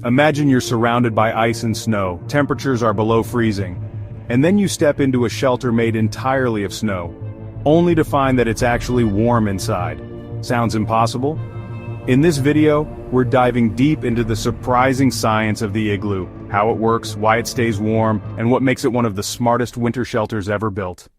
Imagine you're surrounded by ice and snow, temperatures are below freezing. And then you step into a shelter made entirely of snow, only to find that it's actually warm inside. Sounds impossible? In this video, we're diving deep into the surprising science of the igloo, how it works, why it stays warm, and what makes it one of the smartest winter shelters ever built.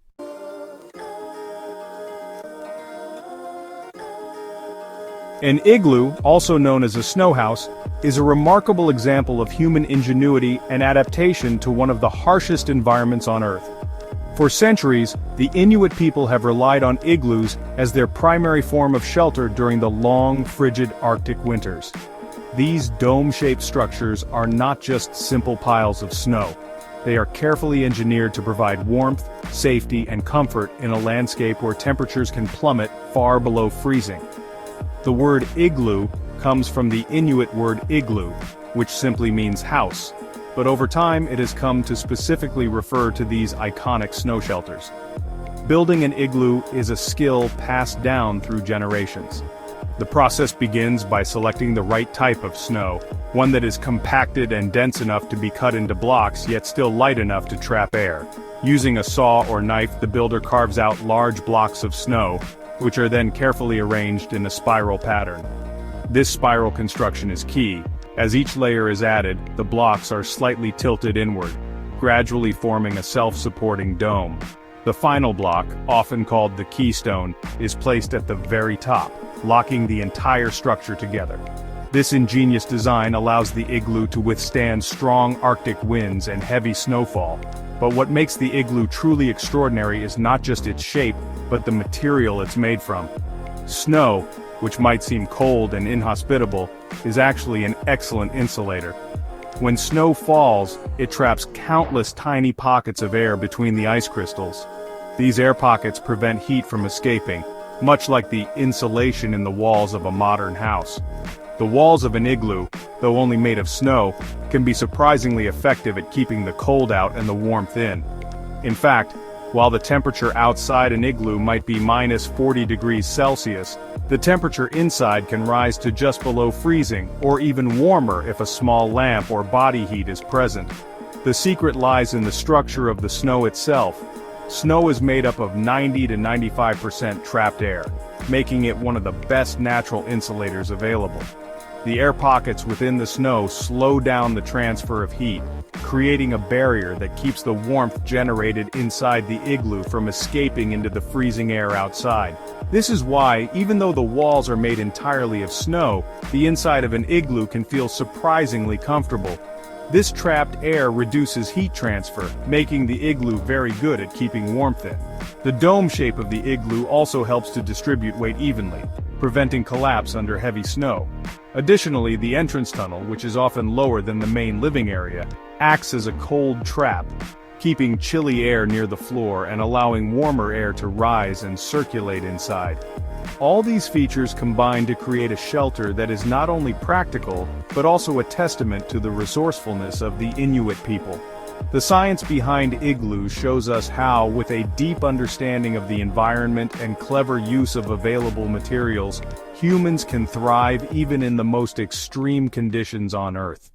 An igloo, also known as a snow house, is a remarkable example of human ingenuity and adaptation to one of the harshest environments on Earth. For centuries, the Inuit people have relied on igloos as their primary form of shelter during the long, frigid Arctic winters. These dome-shaped structures are not just simple piles of snow. They are carefully engineered to provide warmth, safety, and comfort in a landscape where temperatures can plummet far below freezing. The word igloo comes from the Inuit word igloo, which simply means house, but over time it has come to specifically refer to these iconic snow shelters. Building an igloo is a skill passed down through generations. The process begins by selecting the right type of snow, one that is compacted and dense enough to be cut into blocks yet still light enough to trap air. Using a saw or knife, the builder carves out large blocks of snow, which are then carefully arranged in a spiral pattern. This spiral construction is key. As each layer is added, the blocks are slightly tilted inward, gradually forming a self-supporting dome. The final block, often called the keystone, is placed at the very top, locking the entire structure together. This ingenious design allows the igloo to withstand strong Arctic winds and heavy snowfall. But what makes the igloo truly extraordinary is not just its shape, but the material it's made from. Snow, which might seem cold and inhospitable, is actually an excellent insulator. When snow falls, it traps countless tiny pockets of air between the ice crystals. These air pockets prevent heat from escaping, much like the insulation in the walls of a modern house. The walls of an igloo, though only made of snow, can be surprisingly effective at keeping the cold out and the warmth in. In fact, while the temperature outside an igloo might be minus 40 degrees Celsius, the temperature inside can rise to just below freezing, or even warmer if a small lamp or body heat is present. The secret lies in the structure of the snow itself. Snow is made up of 90 to 95% trapped air, making it one of the best natural insulators available. The air pockets within the snow slow down the transfer of heat, creating a barrier that keeps the warmth generated inside the igloo from escaping into the freezing air outside. This is why, even though the walls are made entirely of snow, the inside of an igloo can feel surprisingly comfortable. This trapped air reduces heat transfer, making the igloo very good at keeping warmth in. The dome shape of the igloo also helps to distribute weight evenly, preventing collapse under heavy snow. Additionally, the entrance tunnel, which is often lower than the main living area, acts as a cold trap, keeping chilly air near the floor and allowing warmer air to rise and circulate inside. All these features combine to create a shelter that is not only practical, but also a testament to the resourcefulness of the Inuit people. The science behind igloos shows us how, with a deep understanding of the environment and clever use of available materials, humans can thrive even in the most extreme conditions on Earth.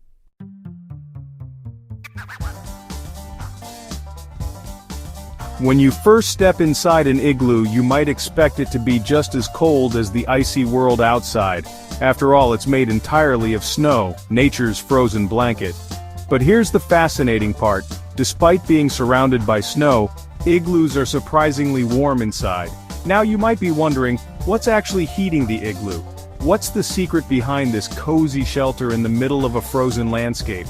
When you first step inside an igloo, you might expect it to be just as cold as the icy world outside. After all, it's made entirely of snow, nature's frozen blanket. But here's the fascinating part. Despite being surrounded by snow, igloos are surprisingly warm inside. Now you might be wondering, what's actually heating the igloo? What's the secret behind this cozy shelter in the middle of a frozen landscape?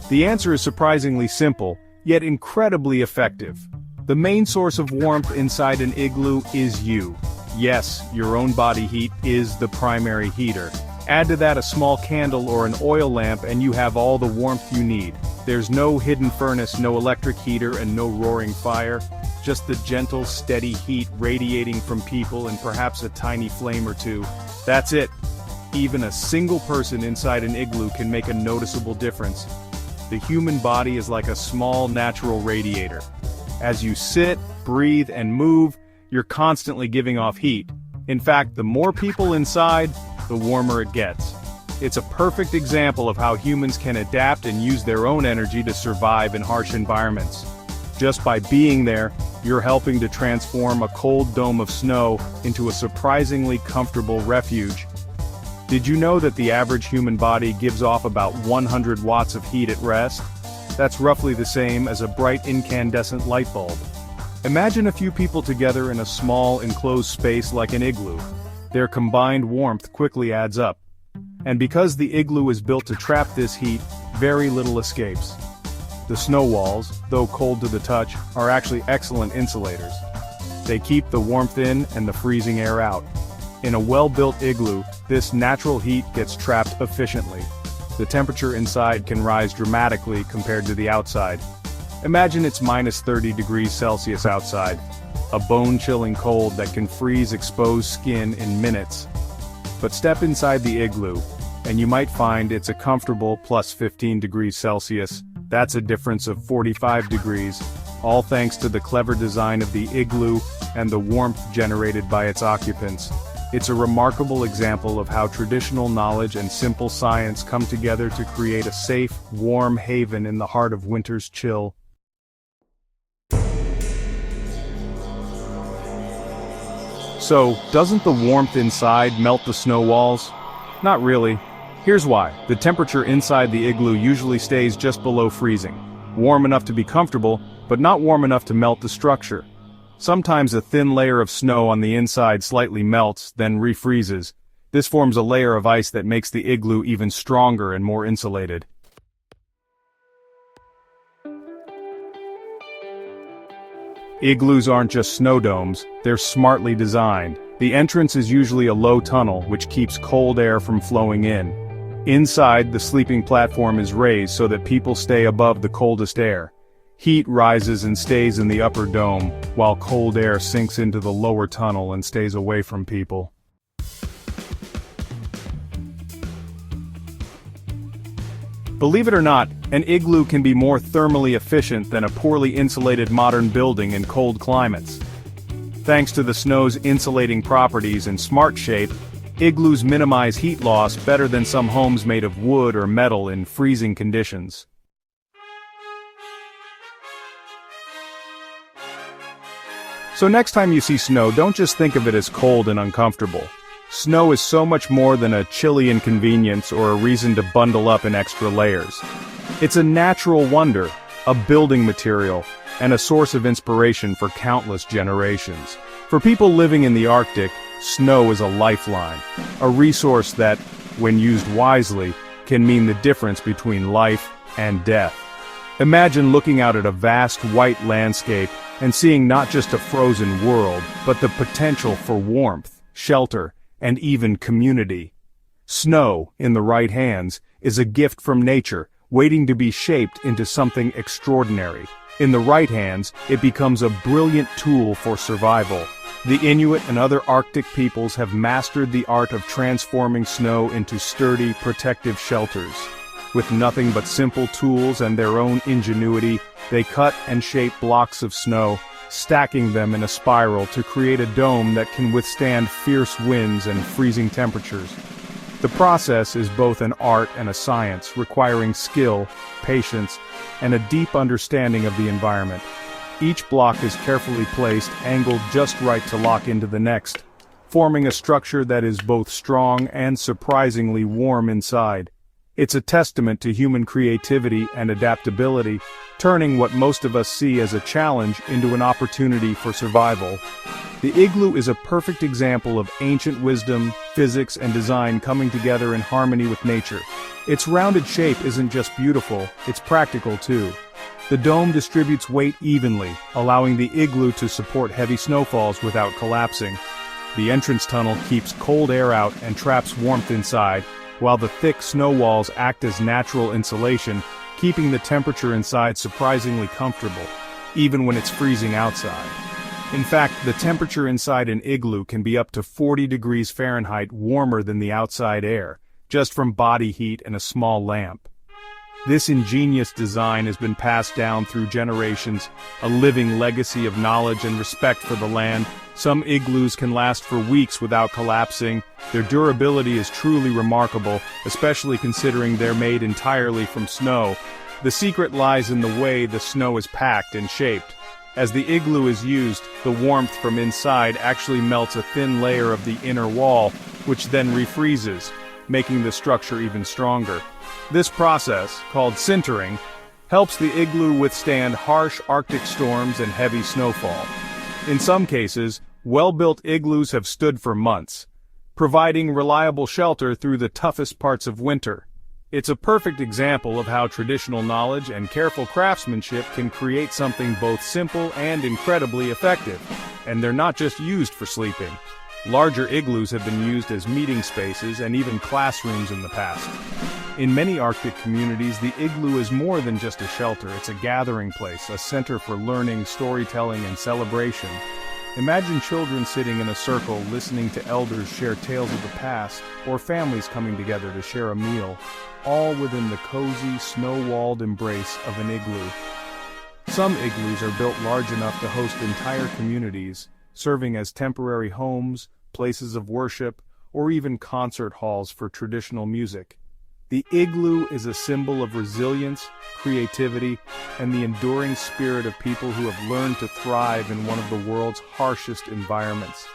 The answer is surprisingly simple, yet incredibly effective. The main source of warmth inside an igloo is you. Yes, your own body heat is the primary heater. Add to that a small candle or an oil lamp and you have all the warmth you need. There's no hidden furnace, no electric heater, and no roaring fire. Just the gentle, steady heat radiating from people and perhaps a tiny flame or two. That's it. Even a single person inside an igloo can make a noticeable difference. The human body is like a small natural radiator. As you sit, breathe, and move, you're constantly giving off heat. In fact, the more people inside, the warmer it gets. It's a perfect example of how humans can adapt and use their own energy to survive in harsh environments. Just by being there, you're helping to transform a cold dome of snow into a surprisingly comfortable refuge. Did you know that the average human body gives off about 100 watts of heat at rest? That's roughly the same as a bright incandescent light bulb. Imagine a few people together in a small enclosed space like an igloo. Their combined warmth quickly adds up. And because the igloo is built to trap this heat, very little escapes. The snow walls, though cold to the touch, are actually excellent insulators. They keep the warmth in and the freezing air out. In a well-built igloo, this natural heat gets trapped efficiently. The temperature inside can rise dramatically compared to the outside. Imagine it's minus 30 degrees Celsius outside, a bone-chilling cold that can freeze exposed skin in minutes. But step inside the igloo, and you might find it's a comfortable plus 15 degrees Celsius. That's a difference of 45 degrees, all thanks to the clever design of the igloo and the warmth generated by its occupants. It's a remarkable example of how traditional knowledge and simple science come together to create a safe, warm haven in the heart of winter's chill. So, doesn't the warmth inside melt the snow walls? Not really. Here's why. The temperature inside the igloo usually stays just below freezing. Warm enough to be comfortable, but not warm enough to melt the structure. Sometimes a thin layer of snow on the inside slightly melts, then refreezes. This forms a layer of ice that makes the igloo even stronger and more insulated. Igloos aren't just snow domes, they're smartly designed. The entrance is usually a low tunnel, which keeps cold air from flowing in. Inside, the sleeping platform is raised so that people stay above the coldest air. Heat rises and stays in the upper dome, while cold air sinks into the lower tunnel and stays away from people. Believe it or not, an igloo can be more thermally efficient than a poorly insulated modern building in cold climates. Thanks to the snow's insulating properties and smart shape, igloos minimize heat loss better than some homes made of wood or metal in freezing conditions. So next time you see snow, don't just think of it as cold and uncomfortable. Snow is so much more than a chilly inconvenience or a reason to bundle up in extra layers. It's a natural wonder, a building material, and a source of inspiration for countless generations. For people living in the Arctic, snow is a lifeline, a resource that, when used wisely, can mean the difference between life and death. Imagine looking out at a vast white landscape and seeing not just a frozen world, but the potential for warmth, shelter, and even community. Snow, in the right hands, is a gift from nature, waiting to be shaped into something extraordinary. In the right hands, it becomes a brilliant tool for survival. The Inuit and other Arctic peoples have mastered the art of transforming snow into sturdy, protective shelters. With nothing but simple tools and their own ingenuity, they cut and shape blocks of snow, stacking them in a spiral to create a dome that can withstand fierce winds and freezing temperatures. The process is both an art and a science, requiring skill, patience, and a deep understanding of the environment. Each block is carefully placed, angled just right to lock into the next, forming a structure that is both strong and surprisingly warm inside. It's a testament to human creativity and adaptability, turning what most of us see as a challenge into an opportunity for survival. The igloo is a perfect example of ancient wisdom, physics, and design coming together in harmony with nature. Its rounded shape isn't just beautiful, it's practical too. The dome distributes weight evenly, allowing the igloo to support heavy snowfalls without collapsing. The entrance tunnel keeps cold air out and traps warmth inside, while the thick snow walls act as natural insulation, keeping the temperature inside surprisingly comfortable, even when it's freezing outside. In fact, the temperature inside an igloo can be up to 40 degrees Fahrenheit warmer than the outside air, just from body heat and a small lamp. This ingenious design has been passed down through generations, a living legacy of knowledge and respect for the land Some igloos can last for weeks without collapsing. Their durability is truly remarkable, especially considering they're made entirely from snow. The secret lies in the way the snow is packed and shaped. As the igloo is used, the warmth from inside actually melts a thin layer of the inner wall, which then refreezes, making the structure even stronger. This process, called sintering, helps the igloo withstand harsh Arctic storms and heavy snowfall. In some cases, well-built igloos have stood for months, providing reliable shelter through the toughest parts of winter. It's a perfect example of how traditional knowledge and careful craftsmanship can create something both simple and incredibly effective. And they're not just used for sleeping. Larger igloos have been used as meeting spaces and even classrooms in the past. In many Arctic communities, the igloo is more than just a shelter. It's a gathering place, a center for learning, storytelling, and celebration. Imagine children sitting in a circle listening to elders share tales of the past, or families coming together to share a meal, all within the cozy, snow-walled embrace of an igloo. Some igloos are built large enough to host entire communities, serving as temporary homes, places of worship, or even concert halls for traditional music. The igloo is a symbol of resilience, creativity, and the enduring spirit of people who have learned to thrive in one of the world's harshest environments.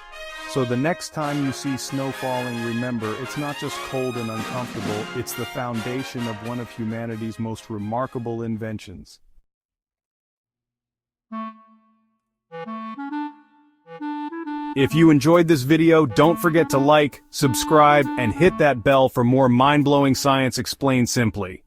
So the next time you see snow falling, remember, it's not just cold and uncomfortable, it's the foundation of one of humanity's most remarkable inventions. If you enjoyed this video, don't forget to like, subscribe, and hit that bell for more mind-blowing science explained simply.